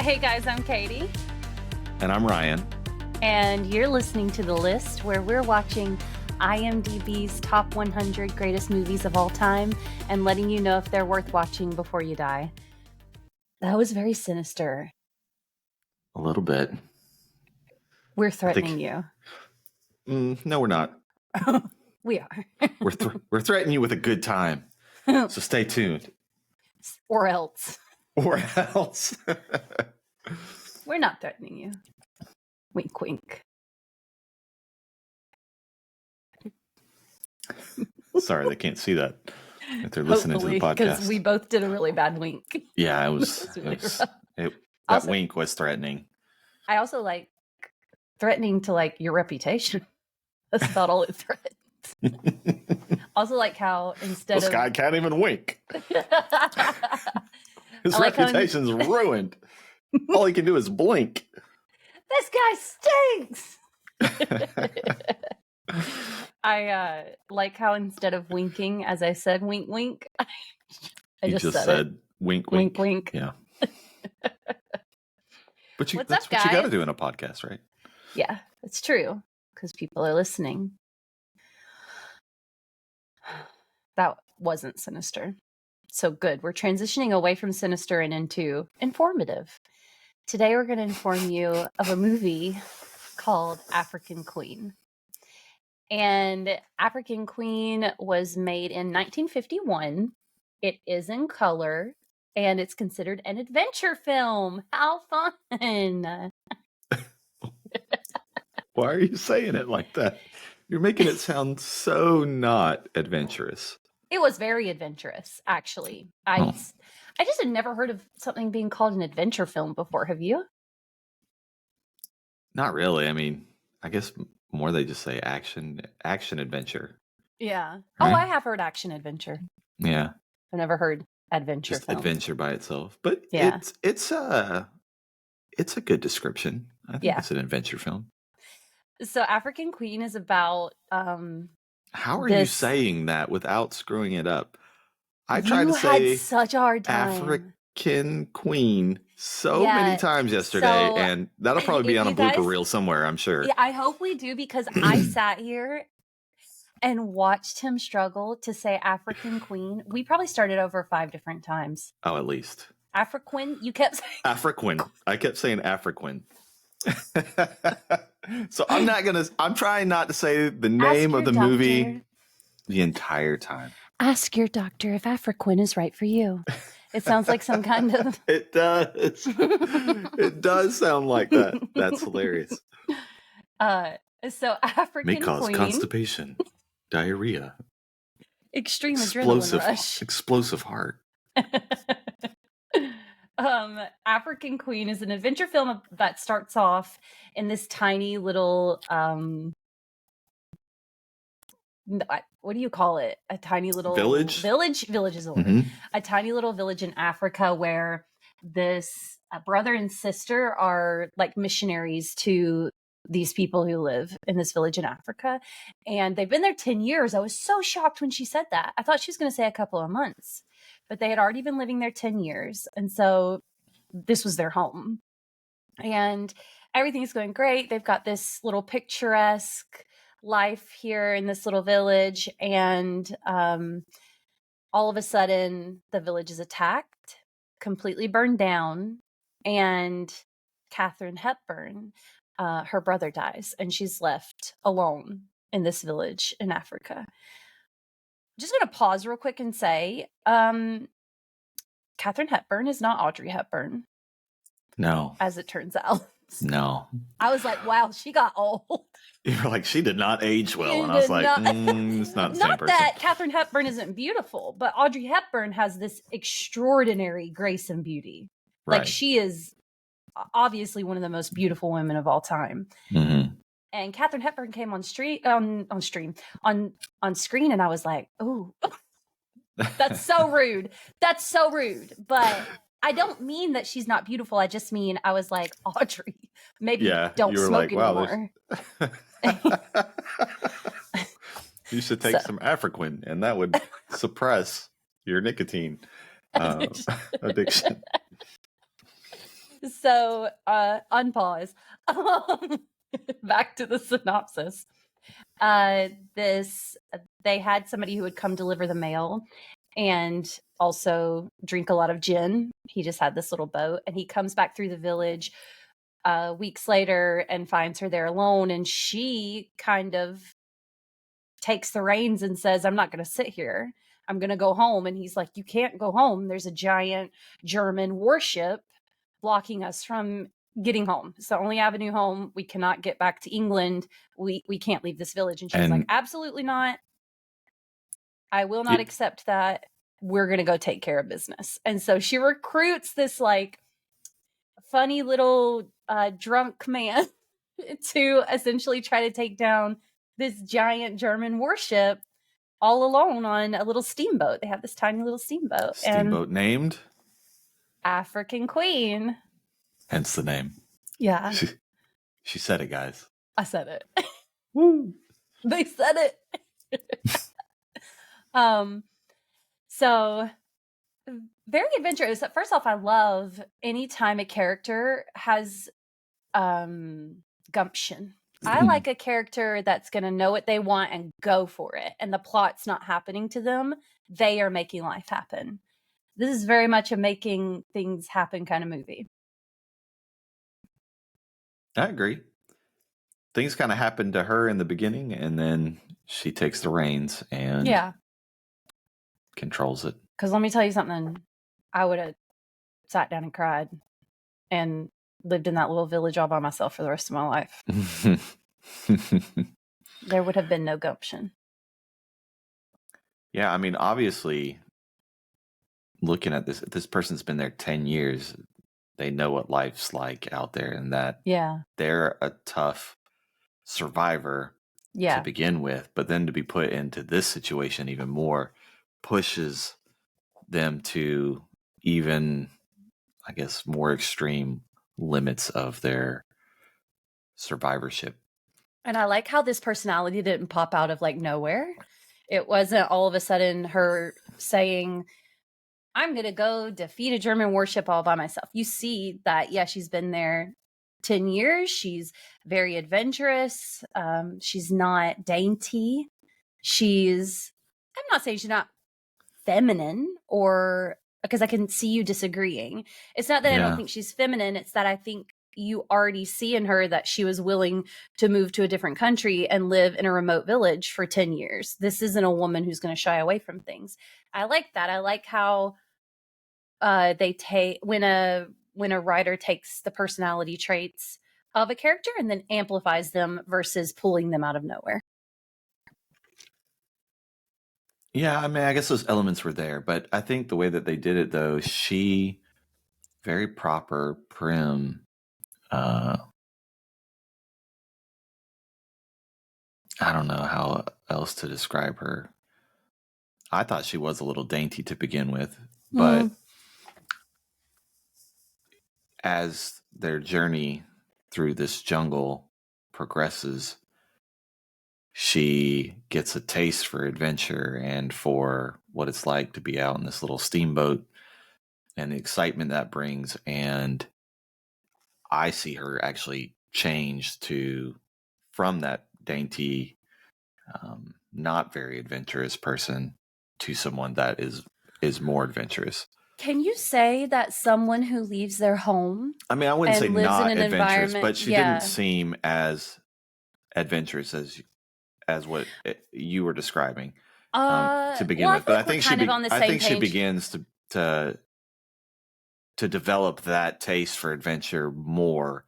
Hey guys, I'm Katie. And I'm Ryan. And you're listening to The List, where we're watching IMDb's top 100 greatest movies of all time and letting you know if they're worth watching before you die. That was very sinister. A little bit. We're threatening you. No, we're not. We are. We're threatening you with a good time. So stay tuned. Or else. Or else. We're not threatening you. Wink, wink. Sorry, they can't see that if they're listening to the podcast. Because we both did a really bad wink. Yeah, that wink was threatening. I also like threatening to your reputation. That's about all it threatens. Also like how this guy can't even wink. His reputation's ruined. All he can do is blink. This guy stinks. I like how instead of winking, as I said wink wink, I just said wink wink wink. Yeah. But that's what you got to do in a podcast, right? Yeah, it's true because people are listening. That wasn't sinister. So good. We're transitioning away from sinister and into informative. Today we're going to inform you of a movie called African Queen. And African Queen was made in 1951. It is in color, and it's considered an adventure film. How fun! Why are you saying it like that? You're making it sound so not adventurous. It was very adventurous, actually. I just had never heard of something being called an adventure film before. Have you? Not really. I mean, I guess more they just say action adventure. Yeah. Right? Oh, I have heard action adventure. Yeah. I've never heard adventure just film. Adventure by itself. But yeah. it's a good description. I think it's an adventure film. So African Queen is about how are you saying that without screwing it up? I tried to say such a hard time. African Queen many times yesterday, and that'll probably be on a blooper reel somewhere, I'm sure. Yeah, I hope we do, because I sat here and watched him struggle to say African Queen. We probably started over 5 different times. Oh, at least. Afriquin? You kept saying Afriquin. I kept saying Afriquin. So I'm trying not to say the name of the movie the entire time. Ask your doctor if Afriquin is right for you. It sounds like some kind of... It does. It does sound like that. That's hilarious. So African may cause Queen, constipation, diarrhea, extreme adrenaline rush, explosive heart. African Queen is an adventure film that starts off in this tiny little what do you call it? A tiny little village is a word. Mm-hmm. A tiny little village in Africa where this brother and sister are like missionaries to these people who live in this village in Africa, and they've been there 10 years. I was so shocked when she said that. I thought she was going to say a couple of months, but they had already been living there 10 years. And so this was their home, and everything's going great. They've got this little picturesque life here in this little village. And all of a sudden the village is attacked, completely burned down. And Audrey Hepburn, her brother dies, and she's left alone in this village in Africa. Just going to pause real quick and say, Audrey Hepburn is not Audrey Hepburn. No. As it turns out. No. I was like, wow, she got old. You're like, she did not age well. And I was like, it's not the same person. Not that Audrey Hepburn isn't beautiful, but Audrey Hepburn has this extraordinary grace and beauty. Right. Like, she is obviously one of the most beautiful women of all time. Mm-hmm. And Audrey Hepburn came on screen, and I was like, oh, that's so rude. That's so rude. But I don't mean that she's not beautiful. I just mean I was like, Audrey, maybe don't smoke anymore. You should take some Afriquin, and that would suppress your nicotine addiction. So, unpause. Back to the synopsis. They had somebody who would come deliver the mail and also drink a lot of gin. He just had this little boat, and he comes back through the village weeks later and finds her there alone, and she kind of takes the reins and says, I'm not going to sit here. I'm going to go home. And he's like, you can't go home. There's a giant German warship blocking us from getting home. It's the only avenue home. We cannot get back to England. We can't leave this village. And she's like, absolutely not. I will not accept that. We're going to go take care of business. And so she recruits this like funny little drunk man to essentially try to take down this giant German warship all alone on a little steamboat. They have this tiny little steamboat. Steamboat named? African Queen. Hence the name. Yeah. She said it, guys. I said it. Woo. They said it. So very adventurous. First off, I love anytime a character has gumption. I like a character that's going to know what they want and go for it, and the plot's not happening to them. They are making life happen. This is very much a making things happen kind of movie. I agree. Things kind of happen to her in the beginning, and then she takes the reins and controls it. Because let me tell you something. I would have sat down and cried and lived in that little village all by myself for the rest of my life. There would have been no gumption. Yeah, I mean, obviously, looking at this person's been there 10 years. They know what life's like out there, and that they're a tough survivor to begin with. But then to be put into this situation even more pushes them to even, I guess, more extreme limits of their survivorship. And I like how this personality didn't pop out of like nowhere. It wasn't all of a sudden her saying, I'm going to go defeat a German warship all by myself. You see that, she's been there 10 years. She's very adventurous. She's not dainty. I'm not saying she's not feminine, or because I can see you disagreeing. It's not that I don't think she's feminine. It's that I think you already see in her that she was willing to move to a different country and live in a remote village for 10 years. This isn't a woman who's going to shy away from things. I like that. I like how they take when a writer takes the personality traits of a character and then amplifies them versus pulling them out of nowhere. Yeah, I mean, I guess those elements were there, but I think the way that they did it, though, she very proper, prim. I don't know how else to describe her. I thought she was a little dainty to begin with, but as their journey through this jungle progresses, she gets a taste for adventure and for what it's like to be out in this little steamboat and the excitement that brings. And I see her actually change from that dainty, not very adventurous person to someone that is more adventurous. Can you say that someone who leaves their home? I mean, I wouldn't say not adventurous, but she didn't seem as adventurous as what you were describing to begin with. But I think she begins to develop that taste for adventure more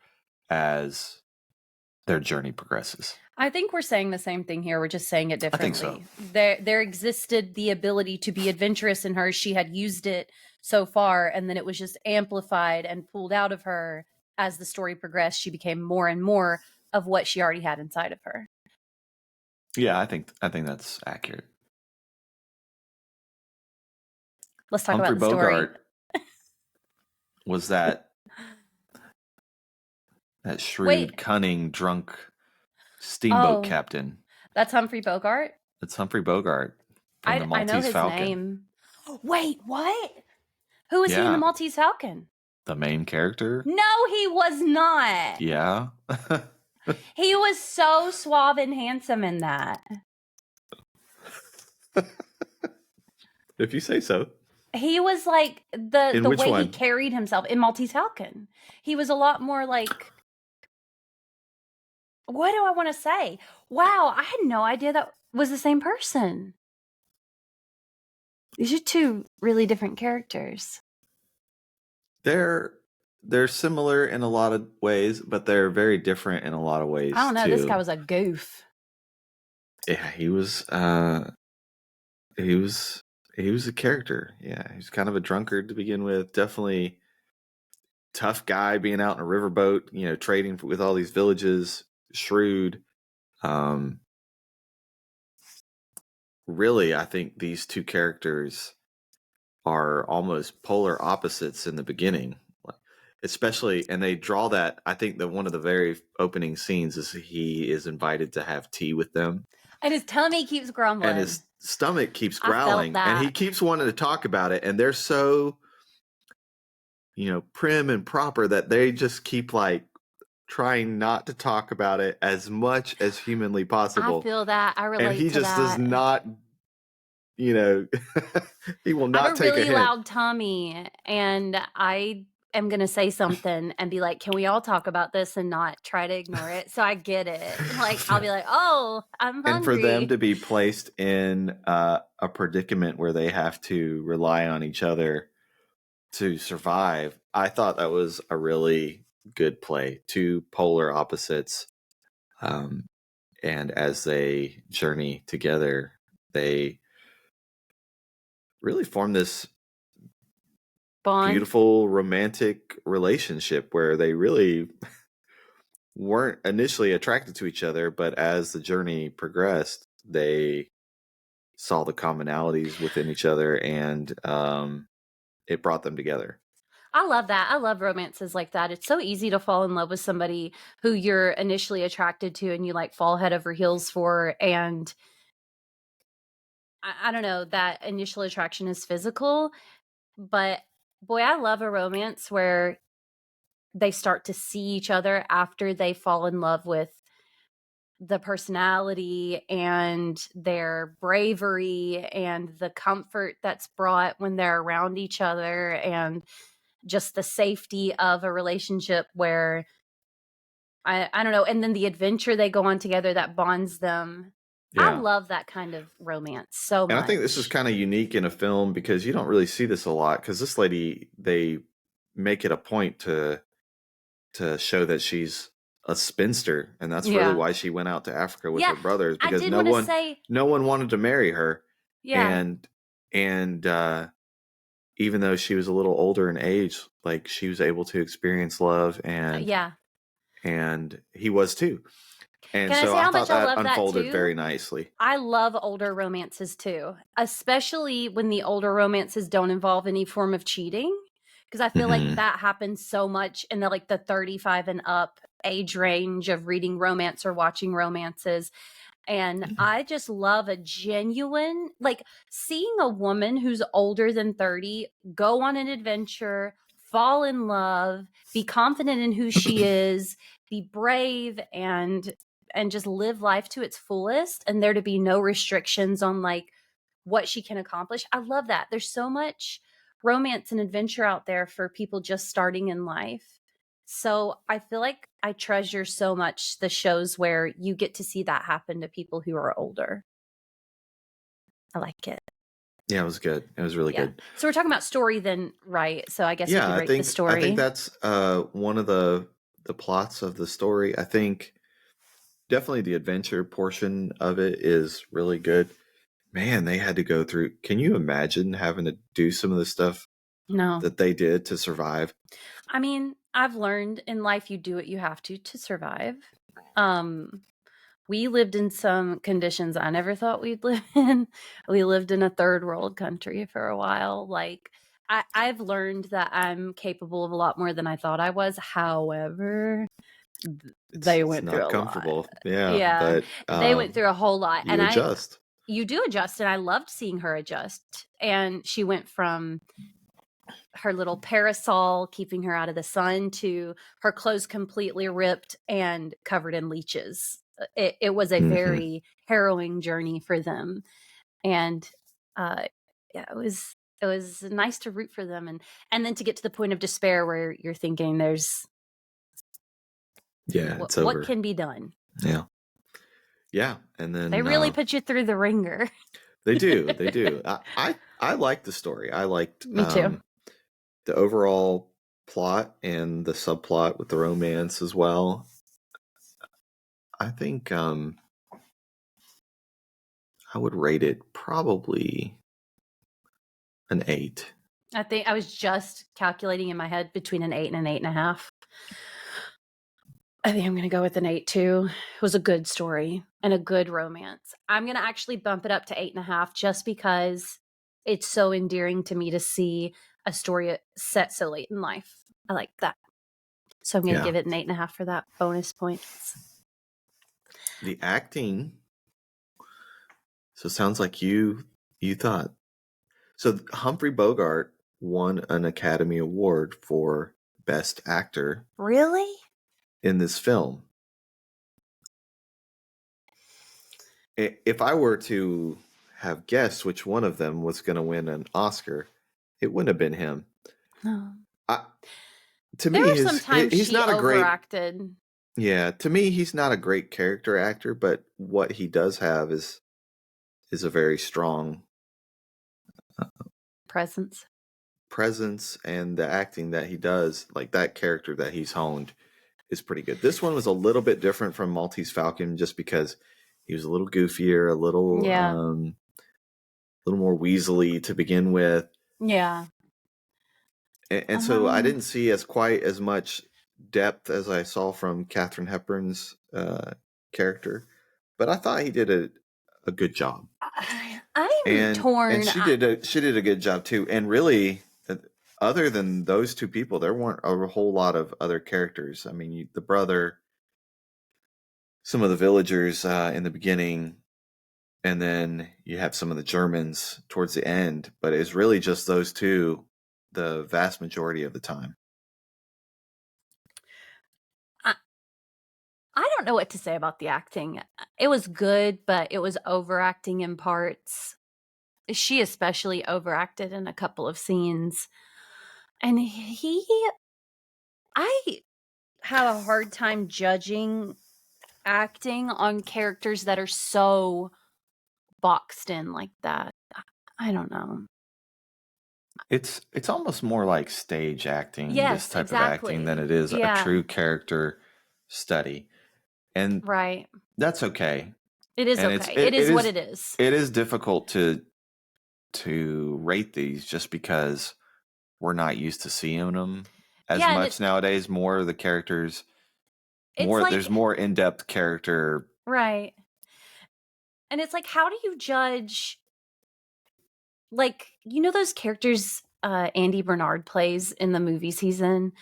as their journey progresses. I think we're saying the same thing here. We're just saying it differently. I think so. There existed the ability to be adventurous in her. She had used it so far, and then it was just amplified and pulled out of her as the story progressed. She became more and more of what she already had inside of her. Yeah, I think that's accurate. Let's talk about the story. Bogart was that shrewd, cunning, drunk steamboat captain. That's Humphrey Bogart? That's Humphrey Bogart from the Maltese Falcon. Name. Wait, what? Who was he in the Maltese Falcon? The main character? No, he was not. Yeah. He was so suave and handsome in that. If you say so. He was like the way one? he carried himself in Maltese Falcon. He was a lot more like, what do I want to say? Wow, I had no idea that was the same person. These are two really different characters. They're similar in a lot of ways, but they're very different in a lot of ways. I don't know. Too. This guy was a goof. Yeah, he was a character. Yeah, he was kind of a drunkard to begin with. Definitely tough guy, being out in a riverboat, trading with all these villages. Shrewd. Really, I think these two characters are almost polar opposites in the beginning, especially, and they draw that. I think that one of the very opening scenes is he is invited to have tea with them, and his tummy keeps grumbling, and his stomach keeps growling, and he keeps wanting to talk about it, and they're so prim and proper that they just keep like trying not to talk about it as much as humanly possible. I feel that. I relate to that. And he just does not, he will not I have take a really hint. loud tummy, and I am going to say something and be like, can we all talk about this and not try to ignore it? So I get it. Like, I'll be like, oh, I'm hungry. And for them to be placed in a predicament where they have to rely on each other to survive, I thought that was a really good play. Two polar opposites. And as they journey together, they really form this bond, beautiful romantic relationship where they really weren't initially attracted to each other, but as the journey progressed, they saw the commonalities within each other, and it brought them together. I love that. I love romances like that. It's so easy to fall in love with somebody who you're initially attracted to and you like fall head over heels for. And I don't know, that initial attraction is physical, but boy, I love a romance where they start to see each other after they fall in love with the personality and their bravery and the comfort that's brought when they're around each other, and just the safety of a relationship where I don't know, and then the adventure they go on together that bonds them. Yeah. I love that kind of romance so much. And I think this is kind of unique in a film because you don't really see this a lot, because this lady, they make it a point to show that she's a spinster, and that's really why she went out to Africa with her brothers, because no one wanted to marry her. Yeah. And even though she was a little older in age, like, she was able to experience love, and and he was too. And Can so I say how I thought much I love that unfolded that too? very nicely. I love older romances too, especially when the older romances don't involve any form of cheating, because I feel like that happens so much in the 35 and up age range of reading romance or watching romances. And I just love a genuine, like, seeing a woman who's older than 30 go on an adventure, fall in love, be confident in who she is, be brave, and just live life to its fullest, and there to be no restrictions on like what she can accomplish. I love that. There's so much romance and adventure out there for people just starting in life. So I feel like I treasure so much the shows where you get to see that happen to people who are older. I like it. Yeah, it was good. It was really good. So we're talking about story then, right? So I guess you could rate the story. I think that's one of the plots of the story. I think definitely the adventure portion of it is really good. Man, they had to go through. Can you imagine having to do some of the stuff that they did to survive? I mean, I've learned in life you do what you have to survive. We lived in some conditions I never thought we'd live in. We lived in a third world country for a while. Like, I've learned that I'm capable of a lot more than I thought I was. However, they went through a comfortable. lot. Yeah, but they went through a whole lot. You adjust. You do adjust, and I loved seeing her adjust. And she went from her little parasol keeping her out of the sun to her clothes completely ripped and covered in leeches. It was a very harrowing journey for them. And yeah, it was nice to root for them, and then to get to the point of despair where you're thinking there's it's over. What can be done? Yeah, and then they really put you through the ringer. They do. I liked the story. I liked Me too. The overall plot and the subplot with the romance as well. I think I would rate it probably an 8. I think I was just calculating in my head between an 8 and an 8.5. I think I'm going to go with an 8 too. It was a good story and a good romance. I'm going to actually bump it up to 8.5 just because it's so endearing to me to see a story set so late in life. I like that. So I'm going to give it an 8.5 for that bonus points. The acting. So it sounds like you thought. So Humphrey Bogart won an Academy Award for Best Actor. Really? In this film. If I were to have guessed which one of them was going to win an Oscar, it wouldn't have been him. No. To me, he's not a great overacted. Yeah, to me, he's not a great character actor, but what he does have is a very strong presence, and the acting that he does, like that character that he's honed, is pretty good. This one was a little bit different from Maltese Falcon, just because he was a little goofier, a little more weaselly to begin with. Yeah. And so I didn't see quite as much depth as I saw from Katharine Hepburn's character, but I thought he did a good job. I'm torn. And she did a good job too. And really, other than those two people, there weren't a whole lot of other characters. I mean, the brother, some of the villagers in the beginning, and then you have some of the Germans towards the end. But it's really just those two the vast majority of the time. I don't know what to say about the acting. It was good, but it was overacting in parts. She especially overacted in a couple of scenes. And I have a hard time judging acting on characters that are so boxed in like that. I don't know. It's almost more like stage acting, this type of acting, than it is a true character study. And that's okay. It is okay. It is what it is. It is difficult to rate these just because we're not used to seeing them as much nowadays. More of the characters, there's more in-depth character. Right. And it's like, how do you judge, like, those characters Andy Bernard plays in the movies he's in?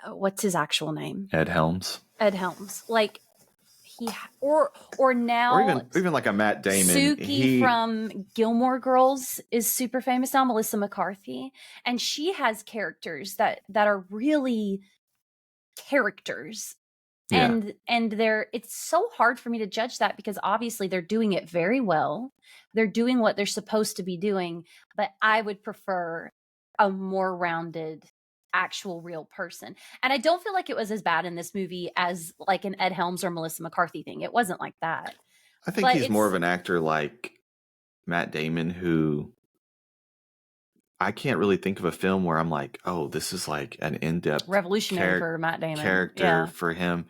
What's his actual name? Ed Helms. Like, or now, or even like a Matt Damon. Suki from Gilmore Girls is super famous now, Melissa McCarthy, and she has characters that are really characters. And it's so hard for me to judge that, because obviously they're doing it very well. They're doing what they're supposed to be doing, but I would prefer a more rounded actual real person. And I don't feel like it was as bad in this movie as like an Ed Helms or Melissa McCarthy thing. It wasn't like that. I think he's more of an actor like Matt Damon, who I can't really think of a film where I'm like, oh, this is like an in-depth revolutionary for Matt Damon character for him.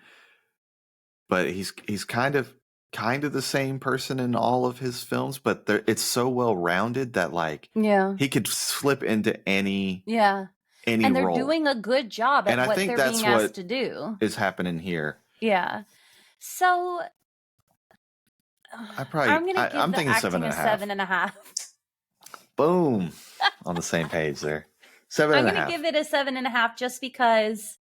But he's kind of the same person in all of his films, but it's so well rounded that like he could slip into any and they're role. Doing a good job at what they're being asked to do. Is happening here. Yeah. So I'm going to give the acting a 7.5. Boom. On the same page there. 7.5. I'm going to give it a 7.5 just because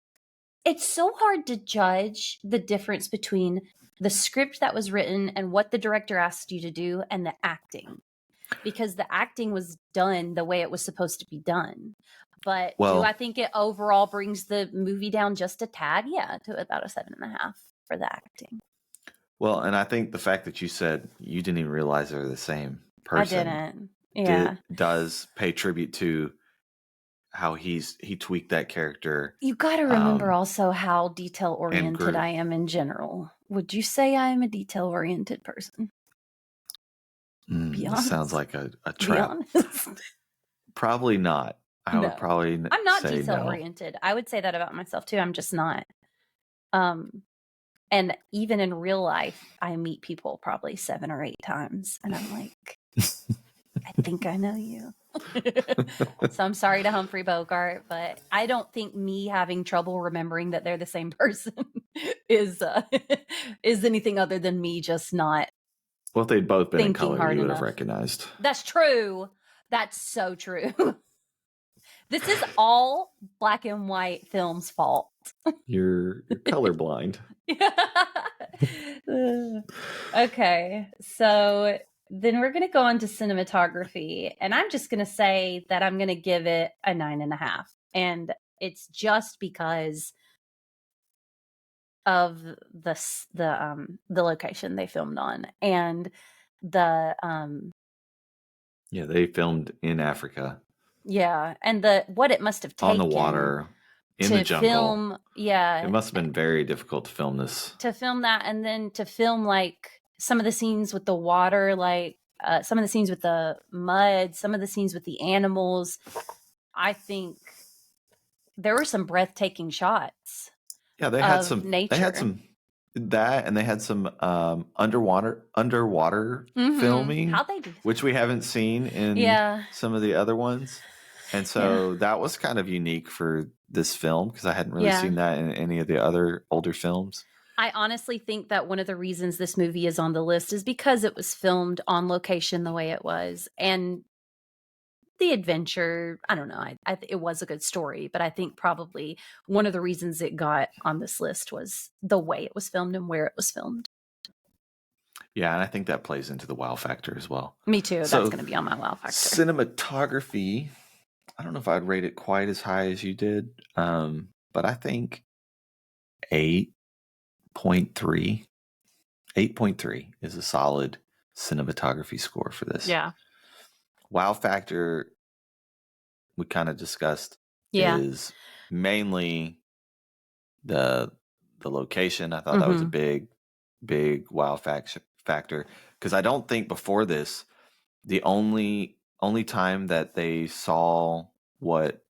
it's so hard to judge the difference between the script that was written and what the director asked you to do and the acting. because the acting was done the way it was supposed to be done. But do I think it overall brings the movie down just a tad? Yeah, to about a 7.5 for the acting. Well, and I think the fact that you said you didn't even realize they're the same person. I didn't. Yeah. Does pay tribute to how he tweaked that character. You got to remember also how detail-oriented I am in general. Would you say I am a detail-oriented person? Be honest. This sounds like a trap. Be honest. Probably not. I would probably I'm not say detail-oriented. I would say that about myself too. I'm just not. And even in real life, I meet people probably 7 or 8 times, and I'm like, I think I know you. So I'm sorry to Humphrey Bogart, but I don't think me having trouble remembering that they're the same person is anything other than me just not. Well, if they'd both been in color, you would have recognized. That's true. That's so true. This is all black and white film's fault. You're colorblind. Okay, so then we're going to go on to cinematography, and I'm just going to say that I'm going to give it a 9.5, and it's just because of the location they filmed on, and the they filmed in Africa. Yeah, and what it must have taken on the water, in the jungle. Film, it must have been very difficult to film this. To film that, and then to film like some of the scenes with the water, like some of the scenes with the mud, some of the scenes with the animals. I think there were some breathtaking shots. Yeah, they had some nature. They had some that, and they had some underwater filming. How'd they do that? Which we haven't seen in some of the other ones. And so that was kind of unique for this film because I hadn't really seen that in any of the other older films. I honestly think that one of the reasons this movie is on the list is because it was filmed on location the way it was. And the adventure, I don't know, it was a good story, but I think probably one of the reasons it got on this list was the way it was filmed and where it was filmed. Yeah, and I think that plays into the wow factor as well. Me too. So, that's going to be on my wow factor. Cinematography, I don't know if I'd rate it quite as high as you did, but I think 8.3. 8.3 is a solid cinematography score for this. Yeah. Wow factor, we kind of discussed, is mainly the location. I thought that was a big wow factor because I don't think before this the only time that they saw what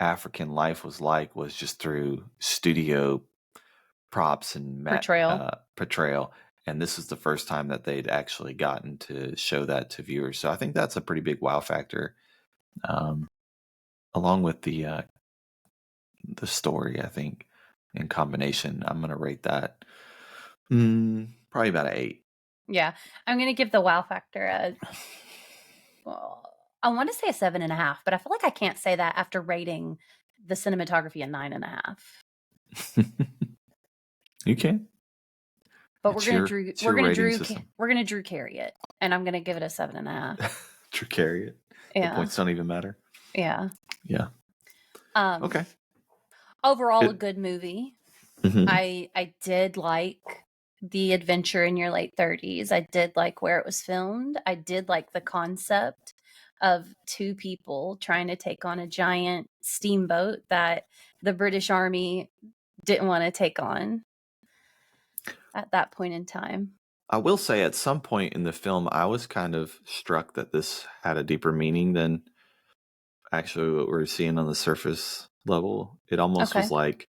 African life was like was just through studio props and portrayal. And this is the first time that they'd actually gotten to show that to viewers. So I think that's a pretty big wow factor, along with the story. I think in combination, I'm going to rate that probably about an 8. Yeah, I'm going to give the wow factor I want to say a 7.5, but I feel like I can't say that after rating the cinematography a 9.5. You can. But we're gonna Drew carry it, and I'm gonna give it a 7.5. Drew carry it. Yeah. The points don't even matter. Yeah. Yeah. Okay. Overall, a good movie. Mm-hmm. I did like the adventure in your late 30s. I did like where it was filmed. I did like the concept of 2 people trying to take on a giant steamboat that the British Army didn't want to take on at that point in time. I will say at some point in the film, I was kind of struck that this had a deeper meaning than actually what we're seeing on the surface level. It almost was like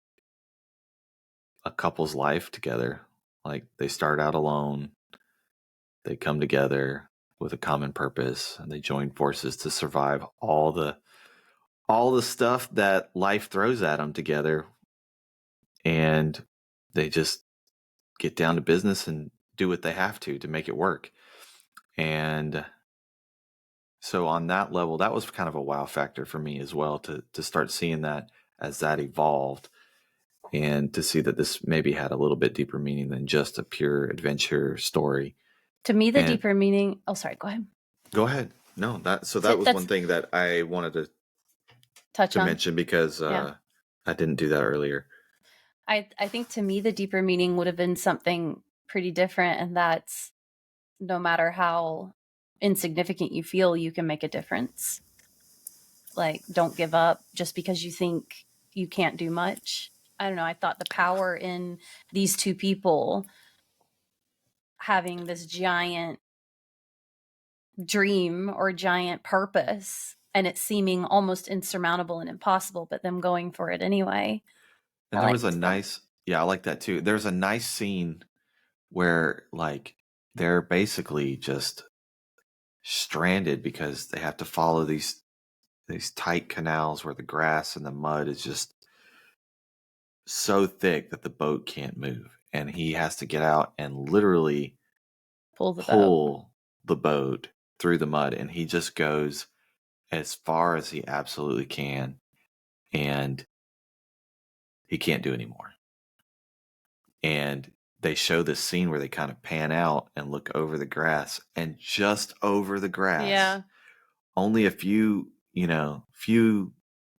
a couple's life together. Like they start out alone, they come together with a common purpose, and they join forces to survive all the stuff that life throws at them together. And they just get down to business and do what they have to make it work. And so on that level, that was kind of a wow factor for me as well, to start seeing that as that evolved, and to see that this maybe had a little bit deeper meaning than just a pure adventure story. To me, the deeper meaning... Oh, sorry, go ahead. Go ahead. No, that was one thing that I wanted to touch on, mention because I didn't do that earlier. I think to me the deeper meaning would have been something pretty different, and that's no matter how insignificant you feel, you can make a difference. Like, don't give up just because you think you can't do much. I don't know. I thought the power in these two people having this giant dream or giant purpose and it seeming almost insurmountable and impossible, but them going for it anyway. And there was a nice, I like that too. There's a nice scene where like they're basically just stranded because they have to follow these tight canals where the grass and the mud is just so thick that the boat can't move. And he has to get out and literally pull the boat through the mud. And he just goes as far as he absolutely can. And he can't do anymore. And they show this scene where they kind of pan out and look over the grass, and just over the grass, only a few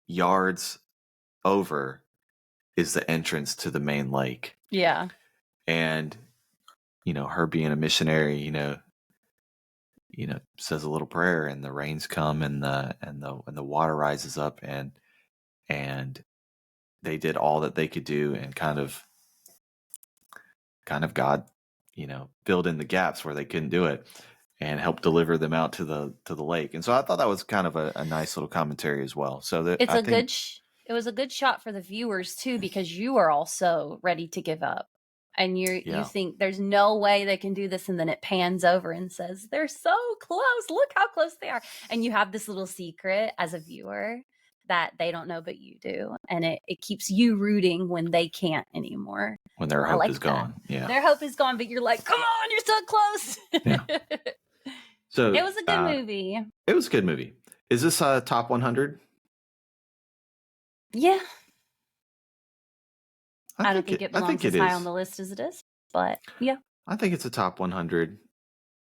yards over is the entrance to the main lake. Yeah. And, her being a missionary, says a little prayer, and the rains come and the water rises up, and they did all that they could do, and kind of God, filled in the gaps where they couldn't do it and helped deliver them out to the lake. And so I thought that was kind of a nice little commentary as well. So that it was a good shot for the viewers too, because you are also ready to give up. And you think there's no way they can do this, and then it pans over and says, they're so close. Look how close they are. And you have this little secret as a viewer that they don't know, but you do. And it keeps you rooting when they can't anymore. When their hope is gone. Yeah. Their hope is gone, but you're like, come on, you're so close. Yeah. So it was a good movie. It was a good movie. Is this a top 100? Yeah. I don't think it belongs as high on the list as it is, but yeah. I think it's a top 100.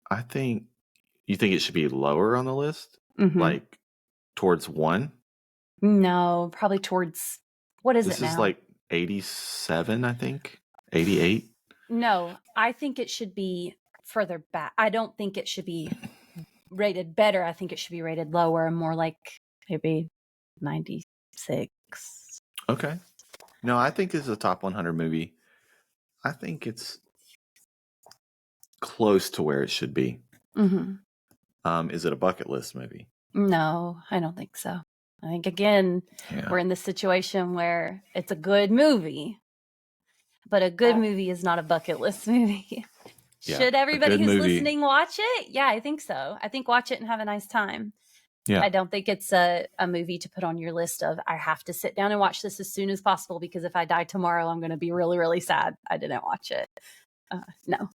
You think it should be lower on the list? Mm-hmm. Like towards 1? No, probably towards, what is it now? This is like 87, I think. 88? No, I think it should be further back. I don't think it should be rated better. I think it should be rated lower, more like maybe 96. Okay. No, I think it's a top 100 movie. I think it's close to where it should be. Mm-hmm. Is it a bucket list movie? No, I don't think so. I think, again, we're in this situation where it's a good movie, but a good movie is not a bucket list movie. Should everybody who's listening watch it? Yeah, I think so. I think watch it and have a nice time. Yeah. I don't think it's a movie to put on your list of, I have to sit down and watch this as soon as possible, because if I die tomorrow, I'm going to be really, really sad I didn't watch it. No.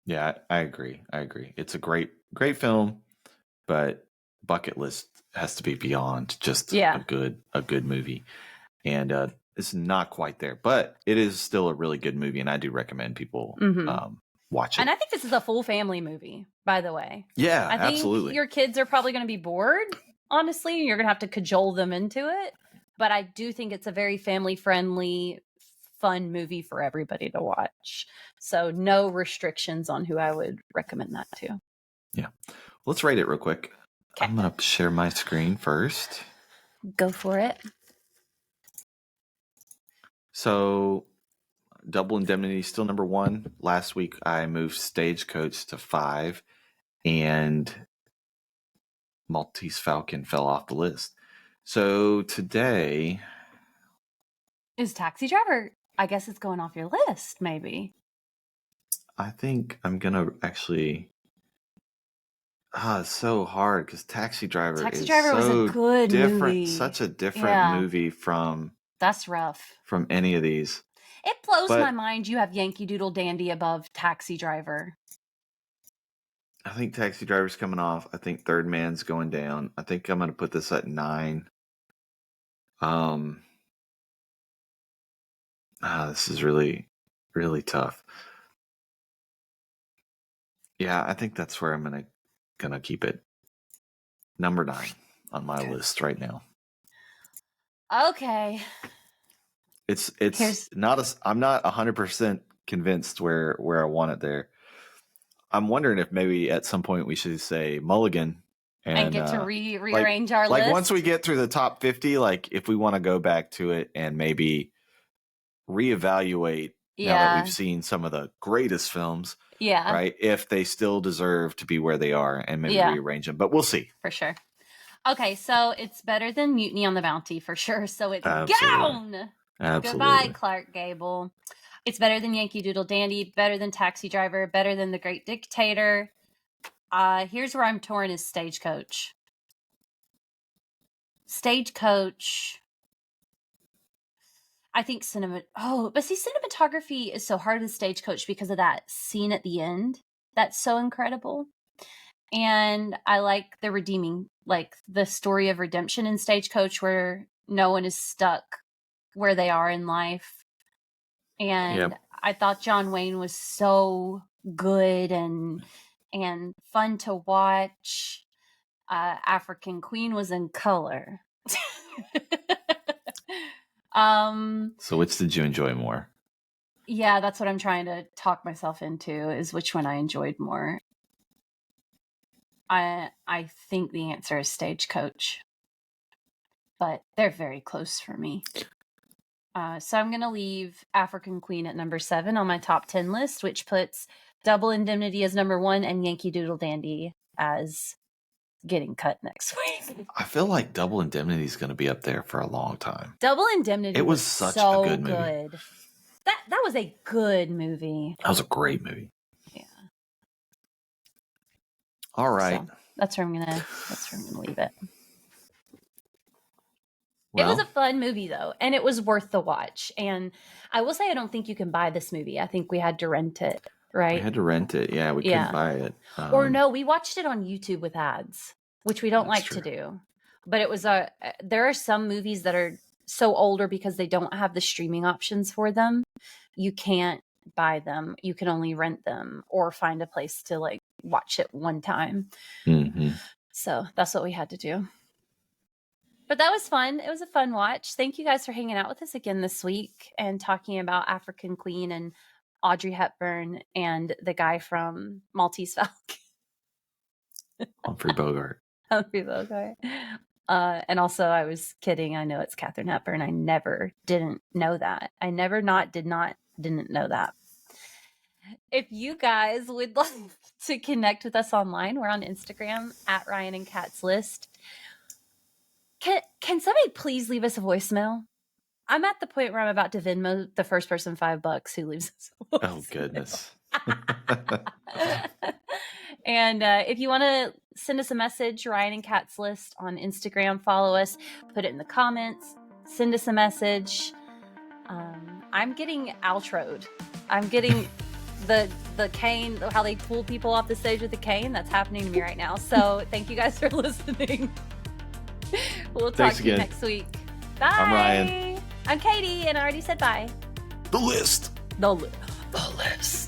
Yeah, I agree. It's a great film, but bucket list has to be beyond just a good movie. And it's not quite there, but it is still a really good movie, and I do recommend people watch it. And I think this is a full family movie, by the way. Yeah, I think absolutely. Your kids are probably going to be bored, honestly. You're going to have to cajole them into it. But I do think it's a very family-friendly, fun movie for everybody to watch. So no restrictions on who I would recommend that to. Yeah. Let's rate it real quick. Okay. I'm going to share my screen first. Go for it. So Double Indemnity is still number 1. Last week I moved Stagecoach to 5, and Maltese Falcon fell off the list. So today is Taxi Driver. I guess it's going off your list, maybe. I think I'm going to actually... it's so hard because Taxi Driver was a good movie. Such a different movie from... That's rough. From any of these. It blows my mind you have Yankee Doodle Dandy above Taxi Driver. I think Taxi Driver's coming off. I think Third Man's going down. I think I'm going to put this at 9. This is really, really tough. Yeah, I think that's where I'm gonna keep it. Number 9 on my list right now. Okay. It's not I'm not 100% convinced where I want it there. I'm wondering if maybe at some point we should say mulligan and get to rearrange our list. Like once we get through the top 50, like if we want to go back to it and maybe reevaluate now that we've seen some of the greatest films, right? If they still deserve to be where they are and maybe rearrange them, but we'll see. For sure. Okay, so it's better than Mutiny on the Bounty for sure. So it's gone. Absolutely. Goodbye, Clark Gable. It's better than Yankee Doodle Dandy, better than Taxi Driver, better than The Great Dictator. Here's where I'm torn is Stagecoach. Stagecoach. I think cinematography is so hard in Stagecoach because of that scene at the end. That's so incredible. And I like the redeeming, like the story of redemption in Stagecoach where no one is stuck where they are in life. And I thought John Wayne was so good and fun to watch. African Queen was in color. So which did you enjoy more? Yeah, that's what I'm trying to talk myself into, is which one I enjoyed more. I think the answer is Stagecoach, but they're very close for me. So I'm going to leave African Queen at number 7 on my top 10 list, which puts Double Indemnity as number 1 and Yankee Doodle Dandy as getting cut next week. I feel like Double Indemnity is going to be up there for a long time. Double Indemnity was such a good movie. That was a good movie. That was a great movie. Yeah. All right. So that's where I'm gonna leave it. Well, it was a fun movie though, and it was worth the watch. And I will say I don't think you can buy this movie. I think we had to rent it. Right? We had to rent it. Yeah, we couldn't buy it. Or no, we watched it on YouTube with ads, which we don't like to do. But it was there are some movies that are so older because they don't have the streaming options for them. You can't buy them. You can only rent them or find a place to like watch it one time. Mm-hmm. So that's what we had to do. But that was fun. It was a fun watch. Thank you guys for hanging out with us again this week and talking about African Queen and Audrey Hepburn and the guy from Maltese Falcon. Humphrey Bogart. And also I was kidding. I know it's Katharine Hepburn. I didn't know that. I never didn't know that. If you guys would like to connect with us online, we're on Instagram at Ryan and Kat's List. Can somebody please leave us a voicemail? I'm at the point where I'm about to Venmo the first person $5 who leaves us a voicemail. Oh, goodness. And if you want to send us a message, Ryan and Kat's List on Instagram, follow us, put it in the comments, send us a message. I'm getting outroed. I'm getting the cane, how they pull people off the stage with the cane. That's happening to me right now. So thank you guys for listening. We'll talk to you next week. Bye. I'm Ryan. I'm Katie, and I already said bye. The list. The list.